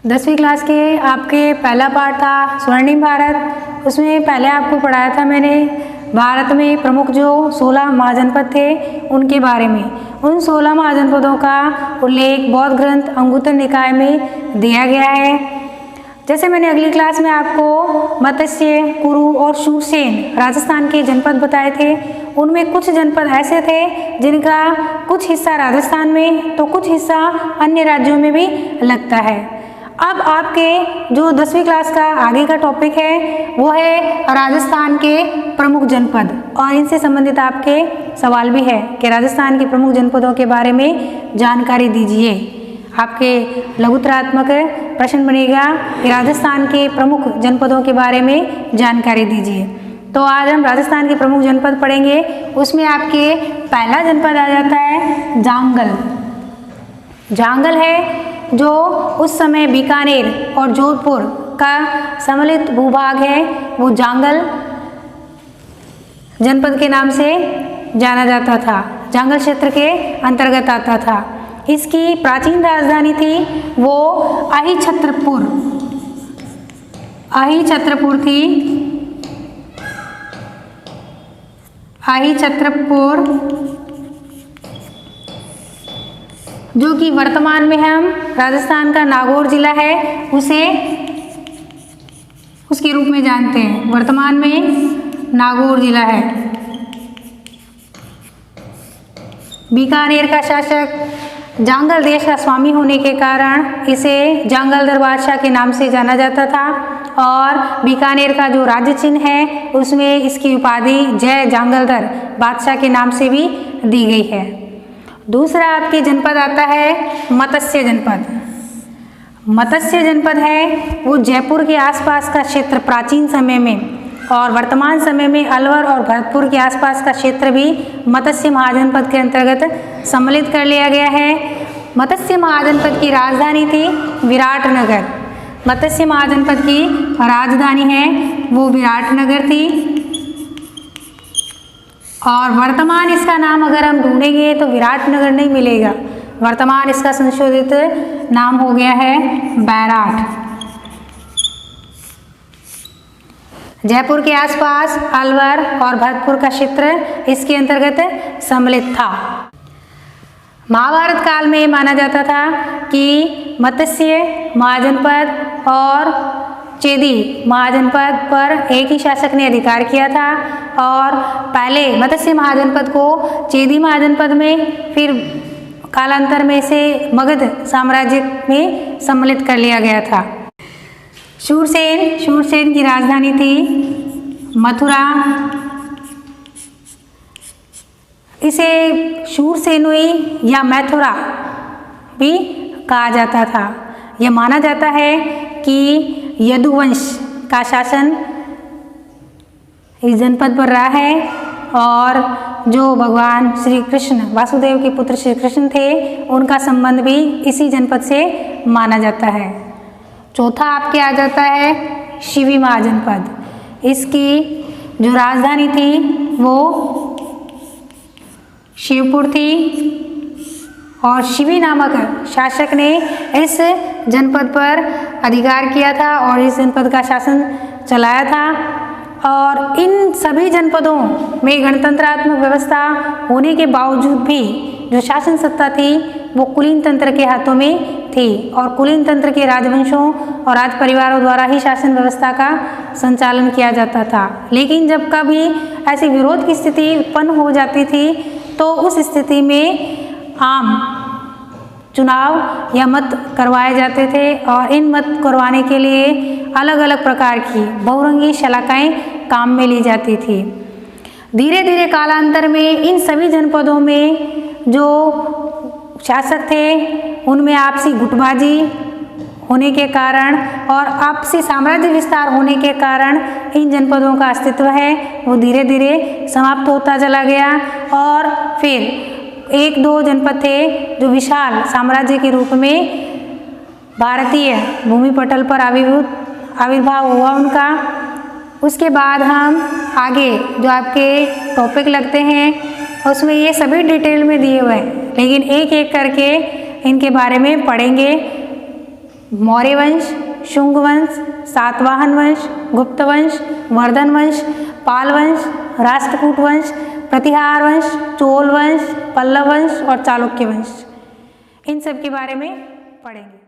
10वीं क्लास के आपके पहला पाठ था स्वर्णिम भारत। उसमें पहले आपको पढ़ाया था मैंने भारत में प्रमुख जो 16 महाजनपद थे उनके बारे में। उन 16 महाजनपदों का उल्लेख बौद्ध ग्रंथ अंगुत्तर निकाय में दिया गया है। जैसे मैंने अगली क्लास में आपको मत्स्य, कुरु और शूरसेन राजस्थान के जनपद बताए थे। उनमें कुछ जनपद ऐसे थे जिनका कुछ हिस्सा राजस्थान में तो कुछ हिस्सा अन्य राज्यों में भी लगता है। अब आपके जो 10वीं क्लास का आगे का टॉपिक है वो है राजस्थान के प्रमुख जनपद, और इनसे संबंधित आपके सवाल भी है कि राजस्थान के प्रमुख जनपदों के बारे में जानकारी दीजिए। आपके लघुत्तरात्मक प्रश्न बनेगा कि राजस्थान के प्रमुख जनपदों के बारे में जानकारी दीजिए। तो आज हम राजस्थान के प्रमुख जनपद पढ़ेंगे। उसमें आपके पहला जनपद आ जाता है जांगल। जांगल है जो उस समय बीकानेर और जोधपुर का सम्मिलित भूभाग है, वो जांगल जनपद के नाम से जाना जाता था, जांगल क्षेत्र के अंतर्गत आता था। इसकी प्राचीन राजधानी थी वो अहिछत्रपुर थी। अहिछत्रपुर जो कि वर्तमान में हम राजस्थान का नागौर जिला है उसे उसके रूप में जानते हैं। वर्तमान में नागौर जिला है। बीकानेर का शासक जांगल देश का स्वामी होने के कारण इसे जांगलधर बादशाह के नाम से जाना जाता था, और बीकानेर का जो राज्य चिन्ह है उसमें इसकी उपाधि जय जांगलधर बादशाह के नाम से भी दी गई है। दूसरा आपके जनपद आता है मत्स्य जनपद। मत्स्य जनपद है वो जयपुर के आसपास का क्षेत्र प्राचीन समय में, और वर्तमान समय में अलवर और भरतपुर के आसपास का क्षेत्र भी मत्स्य महाजनपद के अंतर्गत सम्मिलित कर लिया गया है। मत्स्य महाजनपद की राजधानी थी विराटनगर। मत्स्य महाजनपद की राजधानी है वो विराटनगर थी, और वर्तमान इसका नाम अगर हम ढूंढेंगे तो विराटनगर नहीं मिलेगा। वर्तमान इसका संशोधित नाम हो गया है बैराट। जयपुर के आसपास अलवर और भरतपुर का क्षेत्र इसके अंतर्गत सम्मिलित था। महाभारत काल में माना जाता था कि मत्स्य महाजनपद और चेदी महाजनपद पर एक ही शासक ने अधिकार किया था, और पहले मत्स्य महाजनपद को चेदी महाजनपद में, फिर कालांतर में इसे मगध साम्राज्य में सम्मिलित कर लिया गया था। शूरसेन की राजधानी थी मथुरा। इसे शूरसेनुई या मैथुरा भी कहा जाता था। यह माना जाता है कि यदुवंश का शासन इस जनपद पर रहा है, और जो भगवान श्री कृष्ण वासुदेव के पुत्र श्री कृष्ण थे उनका संबंध भी इसी जनपद से माना जाता है। चौथा आपके आ जाता है शिवी महाजनपद। इसकी जो राजधानी थी वो शिवपुर थी, और शिवी नामक शासक ने इस जनपद पर अधिकार किया था और इस जनपद का शासन चलाया था। और इन सभी जनपदों में गणतंत्रात्मक व्यवस्था होने के बावजूद भी जो शासन सत्ता थी वो कुलीन तंत्र के हाथों में थी, और कुलीन तंत्र के राजवंशों और राज परिवारों द्वारा ही शासन व्यवस्था का संचालन किया जाता था। लेकिन जब कभी ऐसी विरोध की स्थिति उत्पन्न हो जाती थी तो उस स्थिति में आम चुनाव या मत करवाए जाते थे, और इन मत करवाने के लिए अलग अलग प्रकार की बहुरंगी शलाकाएं काम में ली जाती थी। धीरे धीरे कालांतर में इन सभी जनपदों में जो शासक थे उनमें आपसी गुटबाजी होने के कारण और आपसी साम्राज्य विस्तार होने के कारण इन जनपदों का अस्तित्व है वो धीरे धीरे समाप्त होता चला गया, और फिर एक दो जनपद थे जो विशाल साम्राज्य के रूप में भारतीय भूमि पटल पर आविर्भाव हुआ उनका। उसके बाद हम आगे जो आपके टॉपिक लगते हैं उसमें ये सभी डिटेल में दिए हुए हैं, लेकिन एक एक करके इनके बारे में पढ़ेंगे। मौर्य वंश, शुंग वंश, सातवाहन वंश, गुप्त वंश, वर्धन वंश, पाल वंश, राष्ट्रकूट वंश, प्रतिहार वंश, चोल वंश, पल्लव वंश और चालुक्य वंश। इन सब के बारे में पढ़ेंगे।